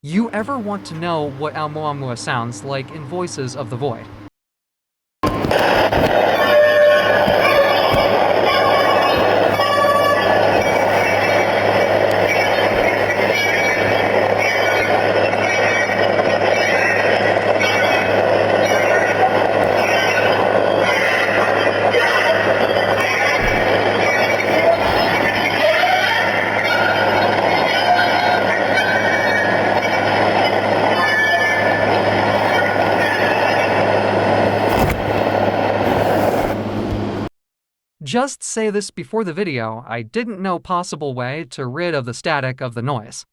You ever want to know what oumuamua sounds like in Voices of the Void? Just say this before the video, I didn't know possible way to rid of the static of the noise.